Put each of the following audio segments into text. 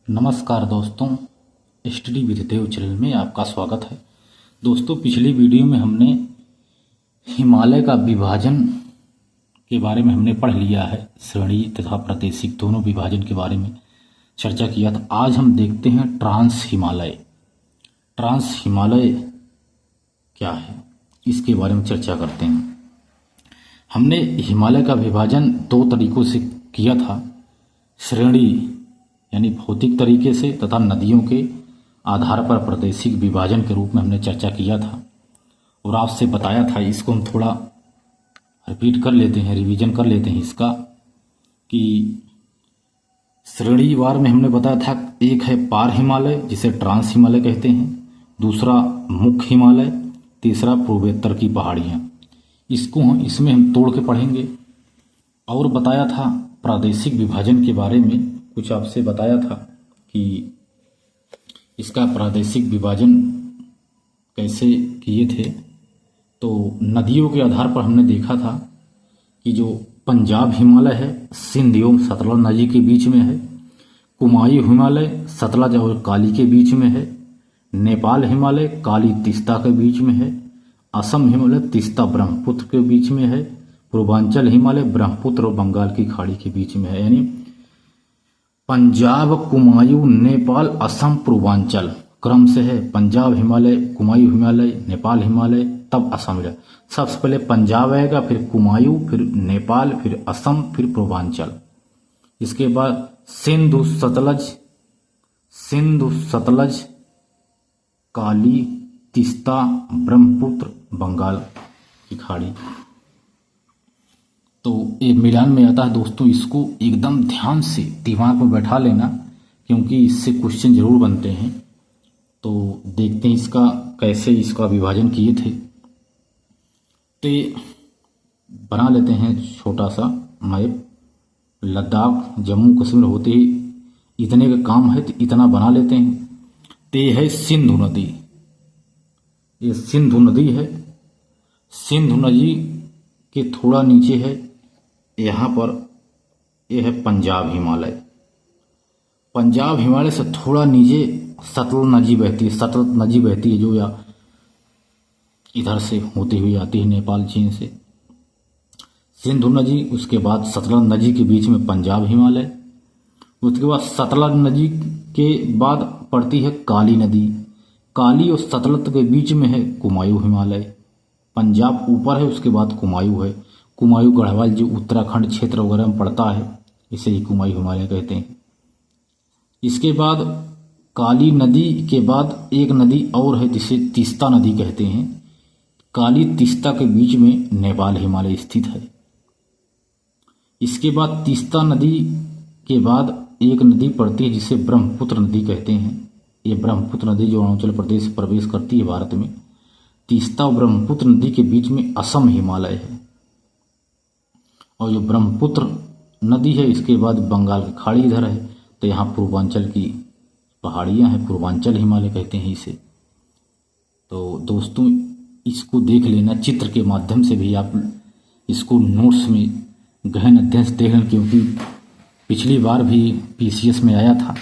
नमस्कार दोस्तों, study with Dev channel में आपका स्वागत है। दोस्तों, पिछली वीडियो में हमने हिमालय का विभाजन के बारे में हमने पढ़ लिया है। श्रेणी तथा प्रादेशिक दोनों विभाजन के बारे में चर्चा किया था। आज हम देखते हैं ट्रांस हिमालय। ट्रांस हिमालय क्या है, इसके बारे में चर्चा करते हैं। हमने हिमालय का विभाजन दो तरीकों से किया था, श्रेणी यानी भौतिक तरीके से तथा नदियों के आधार पर प्रादेशिक विभाजन के रूप में हमने चर्चा किया था और आपसे बताया था। इसको हम थोड़ा रिपीट कर लेते हैं, रिवीजन कर लेते हैं इसका, कि श्रेणीवार में हमने बताया था एक है पार हिमालय जिसे ट्रांस हिमालय कहते हैं, दूसरा मुख्य हिमालय, तीसरा पूर्वोत्तर की पहाड़ियाँ। इसमें हम तोड़ के पढ़ेंगे। और बताया था प्रादेशिक विभाजन के बारे में, कुछ आपसे बताया था कि इसका प्रादेशिक विभाजन कैसे किए थे। तो नदियों के आधार पर हमने देखा था कि जो पंजाब हिमालय है सिंध एवं सतलज नदी के बीच में है, कुमायूं हिमालय सतलज और काली के बीच में है, नेपाल हिमालय काली तीस्ता के बीच में है, असम हिमालय तीस्ता ब्रह्मपुत्र के बीच में है, पूर्वांचल हिमालय ब्रह्मपुत्र और बंगाल की खाड़ी के बीच में है। यानी पंजाब, कुमायूं, नेपाल, असम, पूर्वांचल क्रम से है। पंजाब हिमालय, कुमायूं हिमालय, नेपाल हिमालय, तब असम हिमालय। सबसे पहले पंजाब आएगा, फिर कुमायूं, फिर नेपाल, फिर असम, फिर पूर्वांचल। इसके बाद सिंधु सतलज, काली, तीस्ता, ब्रह्मपुत्र, बंगाल की खाड़ी। तो ये मिलान में आता है। दोस्तों, इसको एकदम ध्यान से दिमाग में बैठा लेना, क्योंकि इससे क्वेश्चन जरूर बनते हैं। तो देखते हैं इसका कैसे इसका विभाजन किए थे। तो बना लेते हैं छोटा सा मैप। लद्दाख, जम्मू कश्मीर होते ही इतने का काम है, तो इतना बना लेते हैं। तो ये है सिंधु नदी, ये सिंधु नदी है। सिंधु नदी के थोड़ा नीचे है, यहाँ पर यह है पंजाब हिमालय। पंजाब हिमालय से थोड़ा नीचे सतलज नदी बहती है। सतलज नदी बहती है जो या इधर से होती हुई आती है नेपाल चीन से। सिंधु नदी, उसके बाद सतलज नदी के बीच में पंजाब हिमालय, उसके बाद सतलज नदी के बाद पड़ती है काली नदी। काली और सतलज के बीच में है कुमायूं हिमालय। पंजाब ऊपर है, उसके बाद कुमायूं है। कुमायूं गढ़वाल जो उत्तराखंड क्षेत्र वगैरह में पड़ता है, इसे ही कुमायूं हिमालय कहते हैं। इसके बाद काली नदी के बाद एक नदी और है जिसे तीस्ता नदी कहते हैं। काली तीस्ता के बीच में नेपाल हिमालय स्थित है। इसके बाद तीस्ता नदी के बाद एक नदी पड़ती है जिसे ब्रह्मपुत्र नदी कहते हैं। ये ब्रह्मपुत्र नदी जो अरुणाचल प्रदेश प्रवेश करती है भारत में। तीस्ता और ब्रह्मपुत्र नदी के बीच में असम हिमालय है। और जो ब्रह्मपुत्र नदी है, इसके बाद बंगाल की खाड़ी इधर है। तो यहाँ पूर्वांचल की पहाड़ियाँ हैं, पूर्वांचल हिमालय कहते हैं इसे। तो दोस्तों, इसको देख लेना, चित्र के माध्यम से भी आप इसको नोट्स में गहन अध्ययन से देख लें, क्योंकि पिछली बार भी पीसीएस में आया था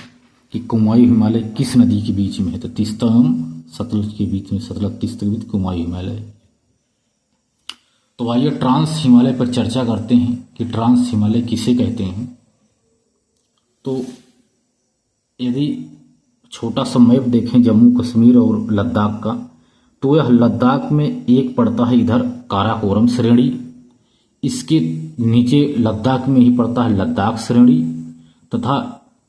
कि कुमायूं हिमालय किस नदी के बीच में है। तो तीस्ता एवं सतलज के बीच में, सतलज तीस्ता के बीच कुमायूं हिमालय। तो आइए ट्रांस हिमालय पर चर्चा करते हैं कि ट्रांस हिमालय किसे कहते हैं। तो यदि छोटा सा मैप देखें जम्मू कश्मीर और लद्दाख का, तो यह लद्दाख में एक पड़ता है इधर काराकोरम श्रेणी, इसके नीचे लद्दाख में ही पड़ता है लद्दाख श्रेणी, तथा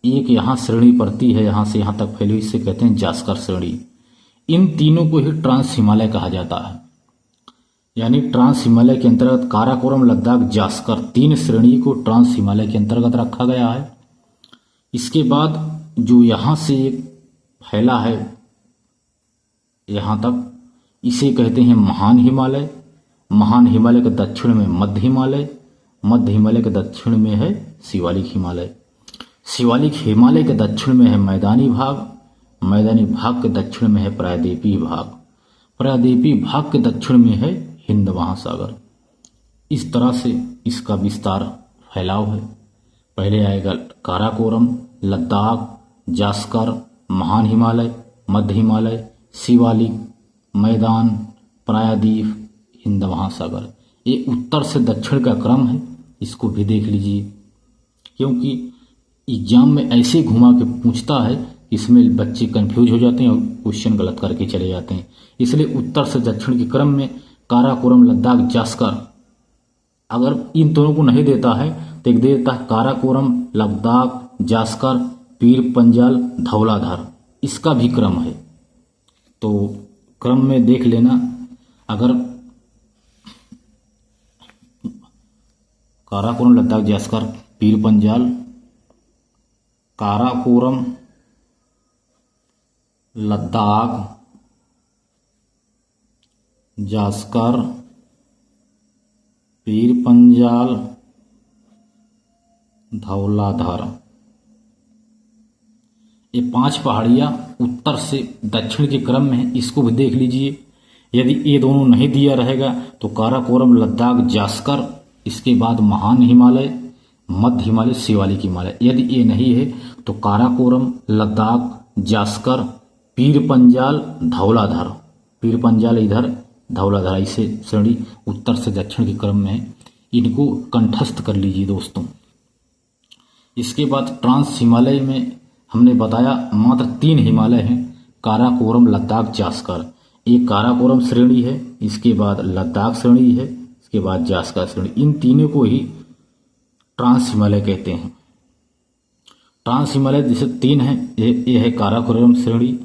एक यहाँ श्रेणी पड़ती है, यहाँ से यहाँ तक फैली हुई, इसे कहते हैं जास्कर श्रेणी। इन तीनों को ही ट्रांस हिमालय कहा जाता है। यानी ट्रांस हिमालय के अंतर्गत काराकोरम, लद्दाख, जास्कर, तीन श्रेणी को ट्रांस हिमालय के अंतर्गत रखा गया है। इसके बाद जो यहाँ से एक फैला है यहाँ तक, इसे कहते हैं महान हिमालय। महान हिमालय के दक्षिण में मध्य हिमालय, मध्य हिमालय के दक्षिण में है शिवालिक हिमालय। शिवालिक हिमालय के दक्षिण में है मैदानी भाग, मैदानी भाग के दक्षिण में है प्रायद्वीपीय भाग, प्रायद्वीपीय भाग के दक्षिण में है हिंद महासागर। इस तरह से इसका विस्तार फैलाव है। पहले आएगा काराकोरम, लद्दाख, जास्कर, महान हिमालय, मध्य हिमालय, शिवालिक, मैदान, प्रायद्वीप, हिंद महासागर। ये उत्तर से दक्षिण का क्रम है, इसको भी देख लीजिए, क्योंकि एग्जाम में ऐसे घुमा के पूछता है, इसमें बच्चे कंफ्यूज हो जाते हैं और क्वेश्चन गलत करके चले जाते हैं। इसलिए उत्तर से दक्षिण के क्रम में काराकोरम, लद्दाख, जास्कर, अगर इन दोनों को नहीं देता है तो एक देता है काराकोरम, लद्दाख, जास्कर, पीर पंजाल, धौलाधार, इसका भी क्रम है। तो क्रम में देख लेना, अगर काराकोरम, लद्दाख, जास्कर, पीर पंजाल, काराकोरम, लद्दाख, जास्कर, पीर पंजाल, धौलाधार, ये 5 पहाड़ियां उत्तर से दक्षिण के क्रम में है, इसको भी देख लीजिए। यदि ये दोनों नहीं दिया रहेगा तो काराकोरम, लद्दाख, जास्कर, इसके बाद महान हिमालय, मध्य हिमालय, शिवालिक हिमालय। यदि ये नहीं है तो काराकोरम, लद्दाख, जास्कर, पीर पंजाल, धौलाधार, पीर पंजाल इधर, धौलाधार, इसे श्रेणी उत्तर से दक्षिण के क्रम में है, इनको कंठस्थ कर लीजिए दोस्तों। इसके बाद ट्रांस हिमालय में हमने बताया मात्र 3 हिमालय हैं, काराकोरम, लद्दाख, जास्कर। एक काराकोरम श्रेणी है, इसके बाद लद्दाख श्रेणी है, इसके बाद जास्कर श्रेणी। इन तीनों को ही ट्रांस हिमालय कहते हैं। ट्रांस हिमालय जैसे 3 है, ये है काराकोरम श्रेणी,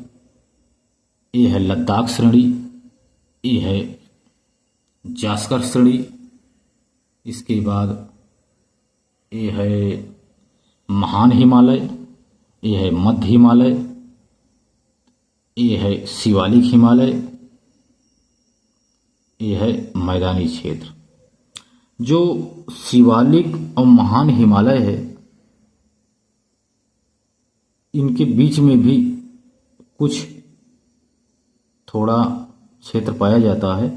ये है लद्दाख श्रेणी, ये है जास्कर श्रेणी, इसके बाद ये है महान हिमालय, ये है मध्य हिमालय, ये है शिवालिक हिमालय, ये है मैदानी क्षेत्र। जो शिवालिक और महान हिमालय है, इनके बीच में भी कुछ थोड़ा क्षेत्र पाया जाता है,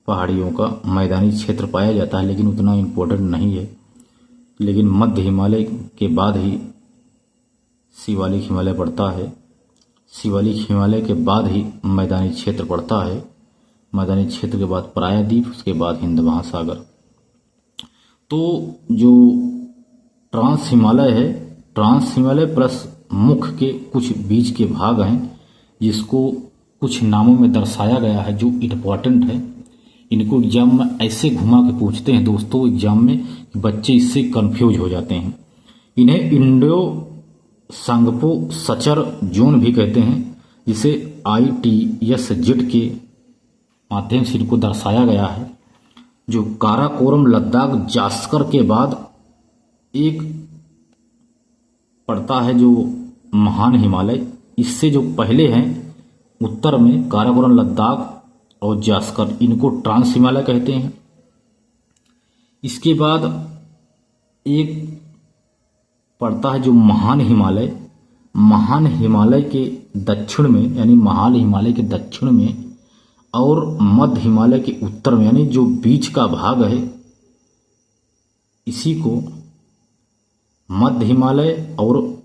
पहाड़ियों का मैदानी क्षेत्र पाया जाता है, लेकिन उतना इम्पोर्टेंट नहीं है। लेकिन मध्य हिमालय के बाद ही शिवालिक हिमालय पड़ता है, शिवालिक हिमालय के बाद ही मैदानी क्षेत्र पड़ता है, मैदानी क्षेत्र के बाद प्रायद्वीप, उसके बाद हिंद महासागर। तो जो ट्रांस हिमालय है, ट्रांस हिमालय प्लस मुख्य के कुछ बीच के भाग हैं, जिसको कुछ नामों में दर्शाया गया है जो इम्पोर्टेंट है। इनको एग्जाम में ऐसे घुमा के पूछते हैं दोस्तों एग्जाम में, बच्चे इससे कंफ्यूज हो जाते हैं। इन्हें इंडो सांगपो सचर जोन भी कहते हैं, जिसे ITS-Z के माध्यम से इनको दर्शाया गया है। जो काराकोरम, लद्दाख, जास्कर के बाद एक पड़ता है जो महान हिमालय, इससे जो पहले हैं उत्तर में काराकोरम, लद्दाख और जास्कर, इनको ट्रांस हिमालय कहते हैं। इसके बाद एक पड़ता है जो महान हिमालय, महान हिमालय के दक्षिण में, यानी महान हिमालय के दक्षिण में और मध्य हिमालय के उत्तर में, यानी जो बीच का भाग है, इसी को मध्य हिमालय और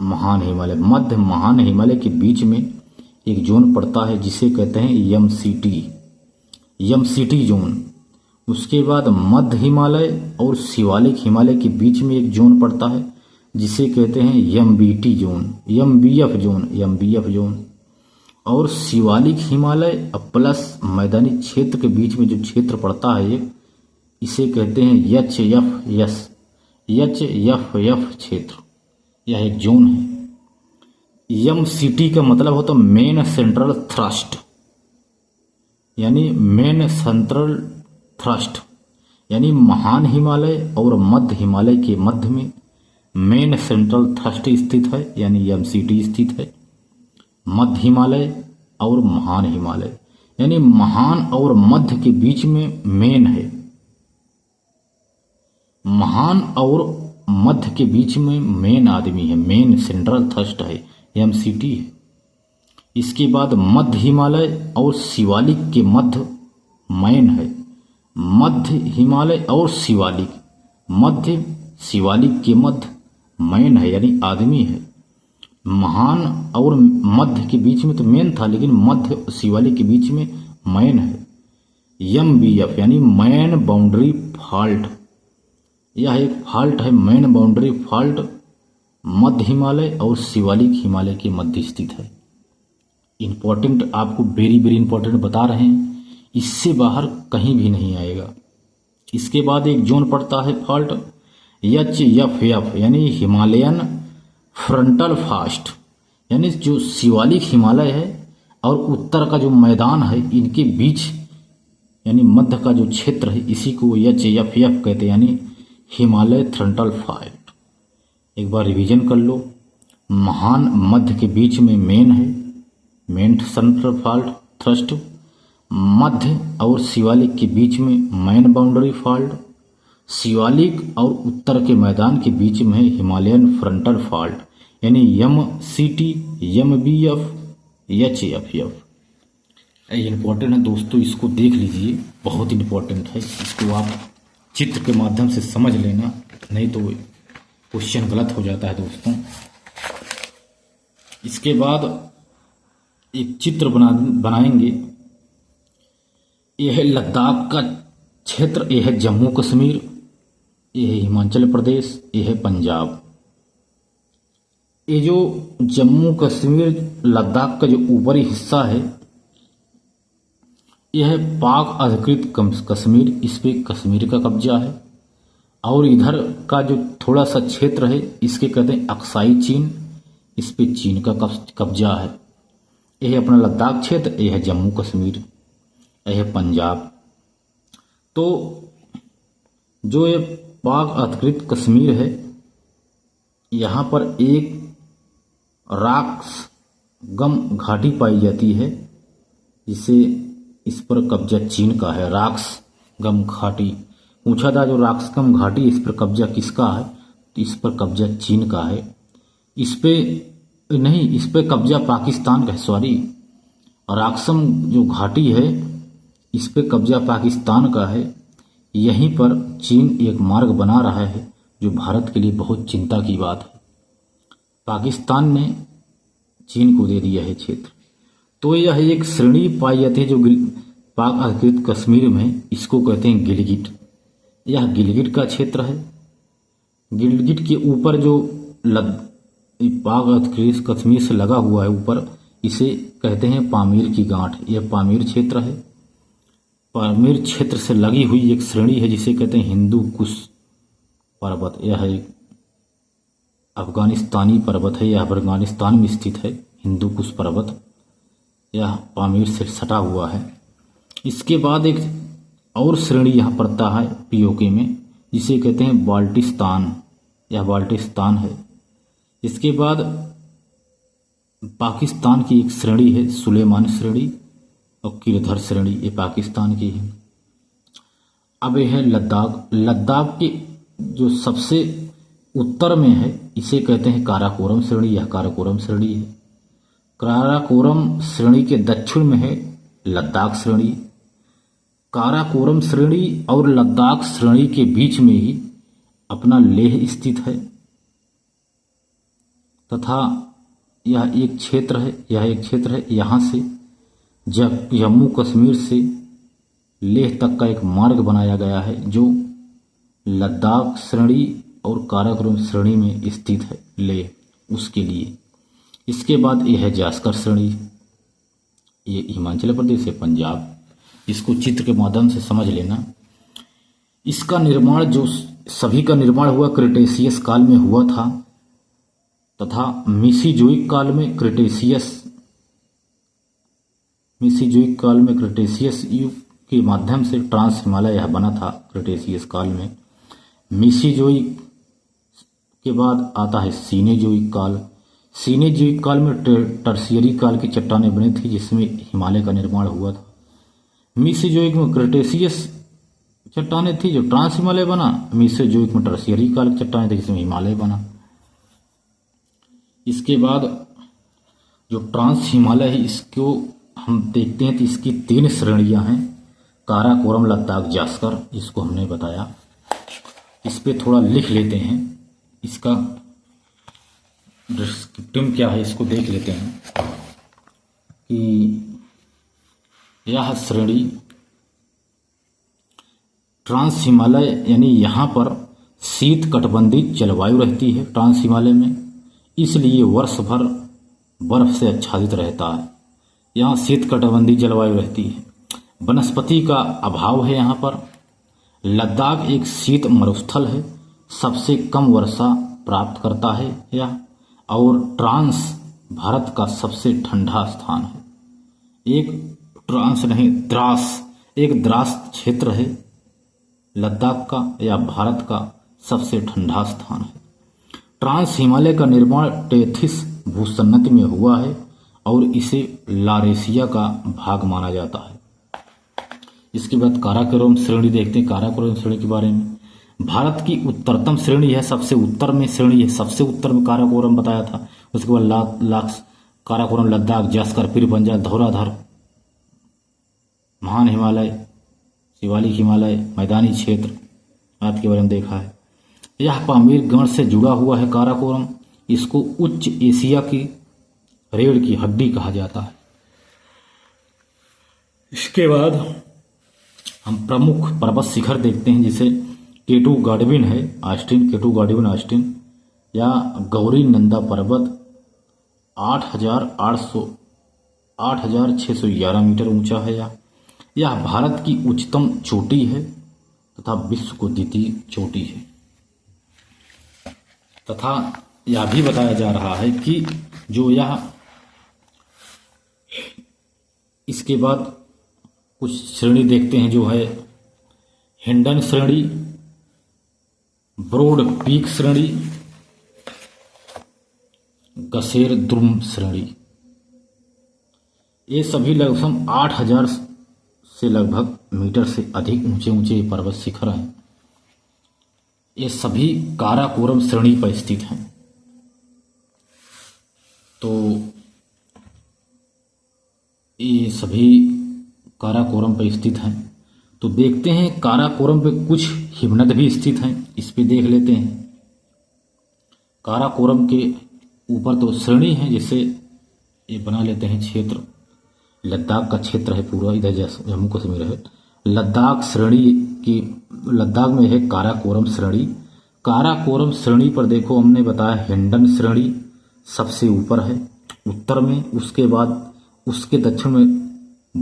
महान हिमालय, मध्य महान हिमालय के बीच में एक जोन पड़ता है जिसे कहते हैं MCT जोन। उसके बाद मध्य हिमालय और शिवालिक हिमालय के बीच में एक जोन पड़ता है जिसे कहते हैं MBT जोन, MBF जोन। और शिवालिक हिमालय प्लस मैदानी क्षेत्र के बीच में जो क्षेत्र पड़ता है एक, इसे कहते हैं HFF क्षेत्र, यह एक जोन है। MCT का मतलब होता है मेन सेंट्रल थ्रस्ट, यानी मेन सेंट्रल थ्रस्ट, यानी महान हिमालय और मध्य हिमालय के मध्य में मेन सेंट्रल थ्रस्ट स्थित है, यानी MCT स्थित है। मध्य हिमालय और महान हिमालय, यानी महान और मध्य के बीच में मेन है, महान और मध्य के बीच में मेन आदमी है, मेन सेंट्रल थ्रस्ट है, MCT है। इसके बाद मध्य हिमालय और शिवालिक के मध्य मैन है, मध्य हिमालय और शिवालिक, मध्य शिवालिक के मध्य मैन है, यानी आदमी है। महान और मध्य के बीच में तो मेन था, लेकिन मध्य और शिवालिक के बीच में मैन है। MBF यानी मैन बाउंड्री फॉल्ट, यह एक फॉल्ट है, मैन बाउंड्री फॉल्ट मध्य हिमालय और शिवालिक हिमालय के मध्य स्थित है। इंपॉर्टेंट, आपको वेरी वेरी इंपॉर्टेंट बता रहे हैं, इससे बाहर कहीं भी नहीं आएगा। इसके बाद एक जोन पड़ता है फॉल्ट HFF यानी हिमालयन फ्रंटल फास्ट, यानी जो शिवालिक हिमालय है और उत्तर का जो मैदान है इनके बीच यानी मध्य का जो क्षेत्र है इसी को HFF कहते हैं, यानी हिमालय फ्रंटल फाल्ट। एक बार रिवीजन कर लो, महान मध्य के बीच में मेन है, मेन सेंट्रल फॉल्ट थ्रस्ट, मध्य और शिवालिक के बीच में मैन बाउंड्री फॉल्ट, शिवालिक और उत्तर के मैदान के बीच में है हिमालयन फ्रंटल फॉल्ट, यानी MCT, MBF, HFF। इंपॉर्टेंट है दोस्तों, इसको देख लीजिए, बहुत इंपॉर्टेंट है। इसको आप चित्र के माध्यम से समझ लेना, नहीं तो क्वेश्चन गलत हो जाता है दोस्तों। इसके बाद एक चित्र बनाएंगे। यह है लद्दाख का क्षेत्र, यह है जम्मू कश्मीर, यह है हिमाचल प्रदेश, यह है पंजाब। ये जो जम्मू कश्मीर लद्दाख का जो ऊपरी हिस्सा है यह है पाक अधिकृत कश्मीर, इस पे कश्मीर का कब्जा है। और इधर का जो थोड़ा सा क्षेत्र है इसके कहते हैं अक्साई चीन, इस पे चीन का कब्जा है। यह है अपना लद्दाख क्षेत्र, यह है जम्मू कश्मीर, यह है पंजाब। तो जो ये पाक अधिकृत कश्मीर है यहाँ पर एक राक्स गम घाटी पाई जाती है, जिसे इस पर कब्जा चीन का है। राक्स गम घाटी पूछा था, जो राक्स गम घाटी इस पर कब्जा किसका है, तो इस पर कब्जा चीन का है। इस पे नहीं, इस पे कब्जा पाकिस्तान का है, सॉरी। राक्सम जो घाटी है इस पे कब्जा पाकिस्तान का है। यहीं पर चीन एक मार्ग बना रहा है जो भारत के लिए बहुत चिंता की बात है। पाकिस्तान ने चीन को दे दिया है क्षेत्र। तो यह एक श्रेणी पाई जाती है जो पाक अधिकृत कश्मीर में, इसको कहते हैं गिलगिट। यह गिलगिट का क्षेत्र है। गिलगिट के ऊपर जो पाक अधिकृत कश्मीर से लगा हुआ है ऊपर, इसे कहते हैं पामीर की गांठ। यह पामीर क्षेत्र है। पामीर क्षेत्र से लगी हुई एक श्रेणी है जिसे कहते हैं हिंदू कुश पर्वत। यह एक अफगानिस्तानी पर्वत है, यह अफगानिस्तान में स्थित है हिंदू कुश पर्वत। यह पामीर से सटा हुआ है। इसके बाद एक और श्रेणी यहाँ पड़ता है POK में, जिसे कहते हैं बाल्टिस्तान। यह बाल्टिस्तान है। इसके बाद पाकिस्तान की एक श्रेणी है सुलेमान श्रेणी और किरधर श्रेणी, ये पाकिस्तान की है। अब यह है लद्दाख। लद्दाख के जो सबसे उत्तर में है इसे कहते हैं काराकोरम श्रेणी। यह काराकोरम श्रेणी है। काराकोरम श्रेणी के दक्षिण में है लद्दाख श्रेणी। काराकोरम श्रेणी और लद्दाख श्रेणी के बीच में ही अपना लेह स्थित है तथा यह एक क्षेत्र है। यहाँ से जम्मू कश्मीर से लेह तक का एक मार्ग बनाया गया है जो लद्दाख श्रेणी और काराकोरम श्रेणी में स्थित है, लेह उसके लिए। इसके बाद यह है जास्कर श्रेणी, ये हिमाचल प्रदेश है, पंजाब। इसको चित्र के माध्यम से समझ लेना। इसका निर्माण जो सभी का निर्माण हुआ क्रिटेशियस काल में हुआ था तथा मीसीजोइक काल में क्रिटेशियस युग के माध्यम से ट्रांस हिमालय यह बना था क्रिटेशियस काल में। मीसीजोइक के बाद आता है सीनेजोइक काल। सीनेजोइक काल में टर्शियरी काल की चट्टानें बनी थी जिसमें हिमालय का निर्माण हुआ था। मीसीजोइक में क्रिटेशियस चट्टानें थी जो ट्रांस हिमालय बना। मीसीजोइक में टर्शियरी काल की चट्टानें थी जिसमें हिमालय बना। इसके बाद जो ट्रांस हिमालय है इसको हम देखते हैं तो इसकी 3 श्रेणियां हैं, काराकोरम, लद्दाख, जास्कर, इसको हमने बताया। इस पे थोड़ा लिख लेते हैं। इसका डिस्क्रिप्टिव क्या है इसको देख लेते हैं कि यह श्रेणी ट्रांस हिमालय यानी यहाँ पर शीत कटिबंधीय जलवायु रहती है ट्रांस हिमालय में, इसलिए वर्ष भर बर्फ से आच्छादित रहता है। यहाँ शीत कटिबंधीय जलवायु रहती है। वनस्पति का अभाव है यहाँ पर। लद्दाख एक शीत मरुस्थल है, सबसे कम वर्षा प्राप्त करता है यह, और ट्रांस भारत का सबसे ठंडा स्थान है। एक ट्रांस नहीं, द्रास, एक द्रास क्षेत्र है लद्दाख का या भारत का सबसे ठंडा स्थान है। ट्रांस हिमालय का निर्माण टेथिस भूसन्नति में हुआ है और इसे लारेशिया का भाग माना जाता है। इसके बाद काराकोरम श्रेणी देखते हैं। काराकोरम श्रेणी के बारे में, भारत की उत्तरतम श्रेणी है, सबसे उत्तर में श्रेणी है, सबसे उत्तर में काराकोरम बताया था। उसके बाद काराकोरम लद्दाख, जास्कर, पीर पंजाल, धौलाधार, महान हिमालय, शिवालिक हिमालय, मैदानी क्षेत्र आदि के बारे में देखा है। यह पामीर गण से जुड़ा हुआ है काराकोरम। इसको उच्च एशिया की रीढ़ की हड्डी कहा जाता है। इसके बाद हम प्रमुख पर्वत शिखर देखते हैं, जिसे केटू गाडविन है ऑस्टिन, केटू गाडविन ऑस्टिन या गौरी नंदा पर्वत 8,611 मीटर ऊंचा है। यह भारत की उच्चतम चोटी है तथा विश्व को द्वितीय चोटी है। तथा यह भी बताया जा रहा है कि जो यह, इसके बाद कुछ श्रेणी देखते हैं जो है हिंडन श्रेणी, ब्रॉड पीक श्रेणी, गसेर द्रुम श्रेणी। ये सभी लगभग 8,000 से लगभग मीटर से अधिक ऊंचे ऊंचे पर्वत शिखर हैं। ये सभी काराकोरम श्रेणी पर स्थित हैं। तो ये सभी काराकोरम पर स्थित हैं। तो देखते हैं काराकोरम पे कुछ हिमनद भी स्थित हैं, इस पे देख लेते हैं। काराकोरम के ऊपर तो श्रेणी है, जिसे ये बना लेते हैं क्षेत्र। लद्दाख का क्षेत्र है पूरा, इधर जम्मू कश्मीर है। लद्दाख श्रेणी की, लद्दाख में है काराकोरम श्रेणी। काराकोरम श्रेणी पर देखो, हमने बताया हिंडन श्रेणी सबसे ऊपर है उत्तर में, उसके बाद उसके दक्षिण में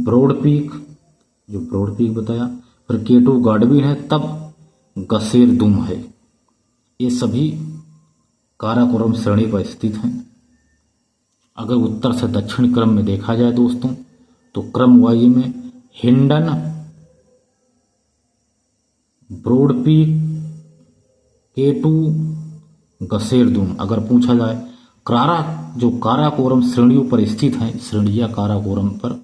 ब्रॉड पीक, जो ब्रॉड पीक बताया, फिर केटू गाडविन है, तब गसेर दुम है। ये सभी काराकोरम श्रेणी पर स्थित हैं। अगर उत्तर से दक्षिण क्रम में देखा जाए दोस्तों, तो क्रम वाई में हिंडन, ब्रॉड पीक, केटू, गसेरदुम। अगर पूछा जाए जो काराकोरम श्रेणियों पर स्थित हैं, श्रेणियां काराकोरम पर,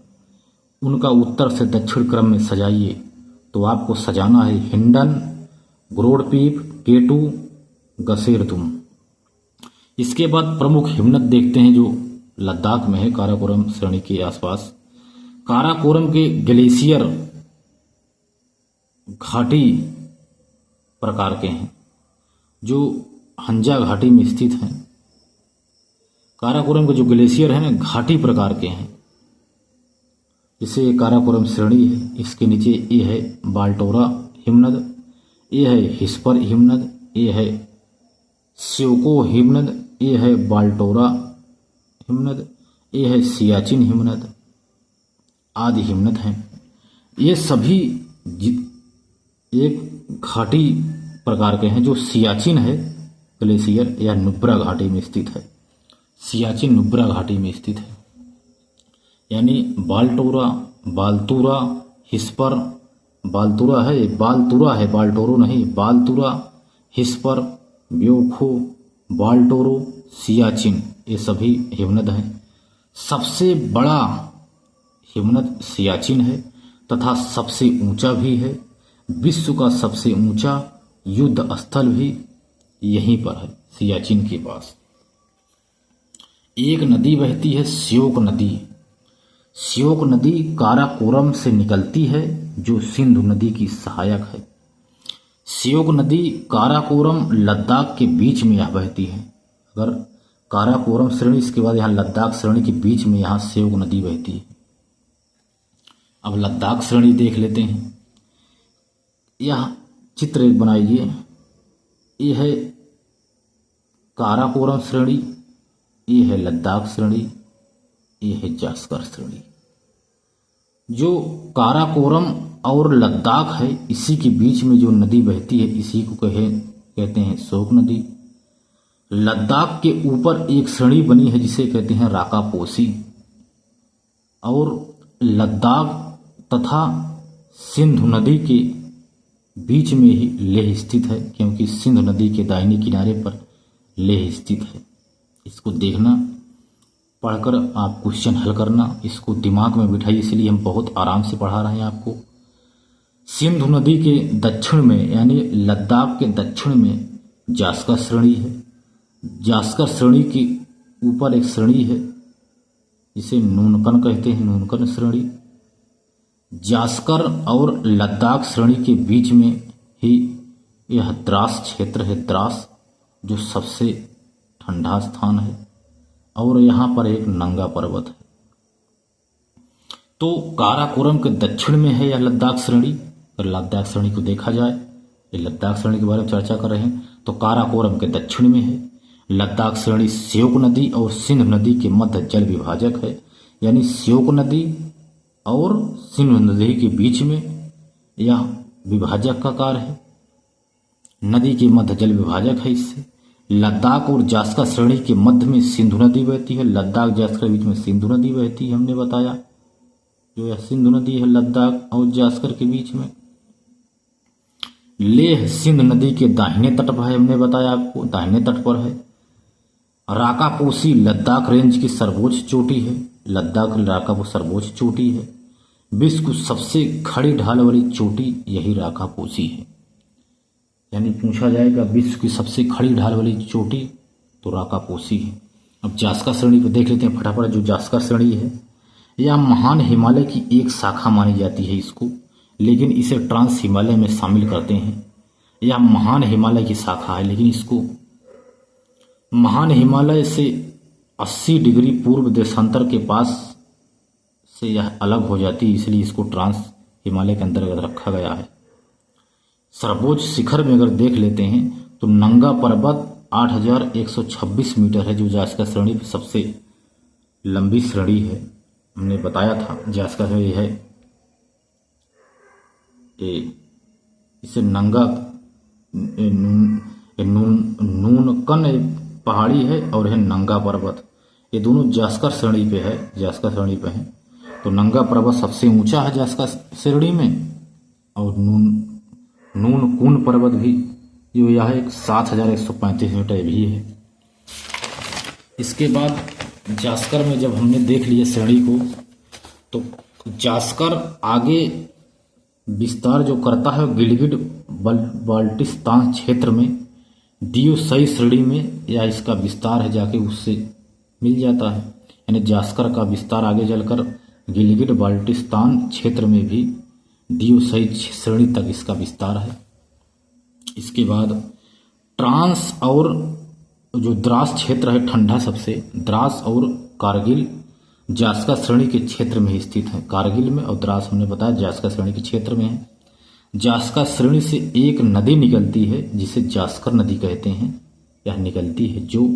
उनका उत्तर से दक्षिण क्रम में सजाइए, तो आपको सजाना है हिंडन, ब्रॉड पीक, केटू, गसेरदुम। इसके बाद प्रमुख हिमनद देखते हैं जो लद्दाख में है काराकोरम श्रेणी के आसपास। काराकोरम के ग्लेशियर घाटी प्रकार के हैं, जो हंजा घाटी में स्थित हैं। काराकोरम के जो ग्लेशियर हैं ना, घाटी प्रकार के हैं, इसे काराकोरम श्रेणी है। इसके नीचे ये है बाल्टोरा हिमनद, ये है हिस्पर हिमनद, ये है स्योको हिमनद, ये है बाल्टोरा हिमनद, ये है सियाचिन हिमनद आदि हिमनद हैं। ये सभी एक घाटी प्रकार के हैं, जो सियाचिन है ग्लेशियर या नुब्रा घाटी में स्थित है। सियाचिन नुब्रा घाटी में स्थित है, यानी बाल्टोरा, बालतूरा, हिस्पर, बालतूरा है, बालतूरा है, बाल्टोरो नहीं, बालतूरा, हिस्पर, ब्योखो, बाल्टोरो, सियाचिन, ये सभी हिमनद हैं। सबसे बड़ा हिमनद सियाचिन है तथा सबसे ऊंचा भी है। विश्व का सबसे ऊंचा युद्ध स्थल भी यहीं पर है, सियाचिन के पास। एक नदी बहती है, श्योक नदी। श्योक नदी काराकोरम से निकलती है, जो सिंधु नदी की सहायक है। श्योक नदी काराकोरम लद्दाख के बीच में यह बहती है। अगर काराकोरम श्रेणी, इसके बाद यहाँ लद्दाख श्रेणी के बीच में यहाँ स्योक नदी बहती है। अब लद्दाख श्रेणी देख लेते हैं। यह चित्र एक बनाइए। ये है काराकोरम श्रेणी, ये है लद्दाख श्रेणी, ये है जास्कर श्रेणी। जो काराकोरम और लद्दाख है, इसी के बीच में जो नदी बहती है, इसी को कहते हैं स्योक नदी। लद्दाख के ऊपर एक श्रेणी बनी है जिसे कहते हैं राकापोसी, और लद्दाख तथा सिंधु नदी के बीच में ही लेह स्थित है, क्योंकि सिंधु नदी के दाहिने किनारे पर लेह स्थित है। इसको देखना, पढ़कर आप क्वेश्चन हल करना, इसको दिमाग में बिठाइए, इसलिए हम बहुत आराम से पढ़ा रहे हैं आपको। सिंधु नदी के दक्षिण में यानी लद्दाख के दक्षिण में जास्कर श्रेणी है। जास्कर श्रेणी के ऊपर एक श्रेणी है जिसे नूनकन कहते हैं, नूनकन श्रेणी। जास्कर और लद्दाख श्रेणी के बीच में ही यह द्रास क्षेत्र है, द्रास, जो सबसे ठंडा स्थान है, और यहाँ पर एक नंगा पर्वत है। तो काराकोरम के दक्षिण में है यह लद्दाख श्रेणी। अगर लद्दाख श्रेणी को देखा जाए, ये लद्दाख श्रेणी के बारे में चर्चा कर रहे हैं, तो काराकोरम के दक्षिण में है। लद्दाख श्रेणी स्योक नदी और सिंधु नदी के मध्य जल विभाजक है, यानी स्योक नदी और सिंधु नदी के बीच में यह विभाजक का कार्य है। नदी के मध्य जल विभाजक है इससे। लद्दाख और जास्कर श्रेणी के मध्य में सिंधु नदी बहती है। लद्दाख जास्कर के बीच में सिंधु नदी बहती है, हमने बताया। जो यह सिंधु नदी है लद्दाख और जास्कर के बीच में। लेह सिंधु नदी के दाहिने तट पर है, हमने बताया आपको, दाहिने तट पर है। राकापोसी लद्दाख रेंज की सर्वोच्च चोटी है। लद्दाख राकापोसी सर्वोच्च चोटी है। विश्व की सबसे खड़ी ढाल वाली चोटी यही राकापोसी है। यानी पूछा जाएगा विश्व की सबसे खड़ी ढाल वाली चोटी, तो राकापोसी है। अब जास्कर श्रेणी को देख लेते हैं फटाफट। जो जास्कर श्रेणी है, यह महान हिमालय की एक शाखा मानी जाती है इसको, लेकिन इसे ट्रांस हिमालय में शामिल करते हैं। यह महान हिमालय की शाखा है, लेकिन इसको महान हिमालय से 80 डिग्री पूर्व देशांतर के पास से यह अलग हो जाती है, इसलिए इसको ट्रांस हिमालय के अंतर्गत रखा गया है। सर्वोच्च शिखर में अगर देख लेते हैं तो नंगा पर्वत 8126 मीटर है, जो जास्कर श्रेणी की सबसे लंबी श्रेणी है। हमने बताया था जास्कर श्रेणी है, इसे नंगा नूनकन पहाड़ी है और है नंगा पर्वत। ये दोनों जास्कर श्रेणी पे है, जास्कर श्रेणी पे है। तो नंगा पर्वत सबसे ऊंचा है जास्कर श्रेणी में, और नूनकून पर्वत भी जो यह एक 7135 मीटर भी है। इसके बाद जास्कर में जब हमने देख लिया श्रेणी को, तो जास्कर आगे विस्तार जो करता है गिलगिट बाल्टिस्तान क्षेत्र में दियोसई श्रेणी में, या इसका विस्तार है जाके उससे मिल जाता है। यानी जास्कर का विस्तार आगे चलकर गिलगिट बाल्टिस्तान क्षेत्र में भी दियोसई श्रेणी तक इसका विस्तार है। इसके बाद ट्रांस और जो द्रास क्षेत्र है ठंडा सबसे, द्रास और कारगिल जास्कर श्रेणी के क्षेत्र में स्थित है। कारगिल में और द्रास हमने बताया जास्कर श्रेणी के क्षेत्र में है। जास्कर श्रेणी से एक नदी निकलती है जिसे जास्कर नदी कहते हैं। यह निकलती है जो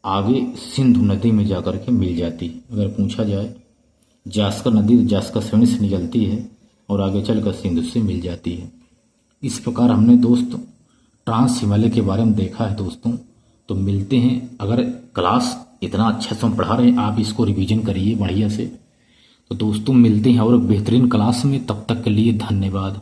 आगे सिंधु नदी में जाकर के मिल जाती है। अगर पूछा जाए जास्कर नदी जास्कर श्रेणी से निकलती है और आगे चलकर सिंधु से मिल जाती है। इस प्रकार हमने दोस्त ट्रांस हिमालय के बारे में देखा है दोस्तों। तो मिलते हैं, अगर क्लास इतना अच्छा से हम पढ़ा रहे हैं, आप इसको रिवीजन करिए बढ़िया से। तो दोस्तों मिलते हैं और बेहतरीन क्लास में, तब तक के लिए धन्यवाद।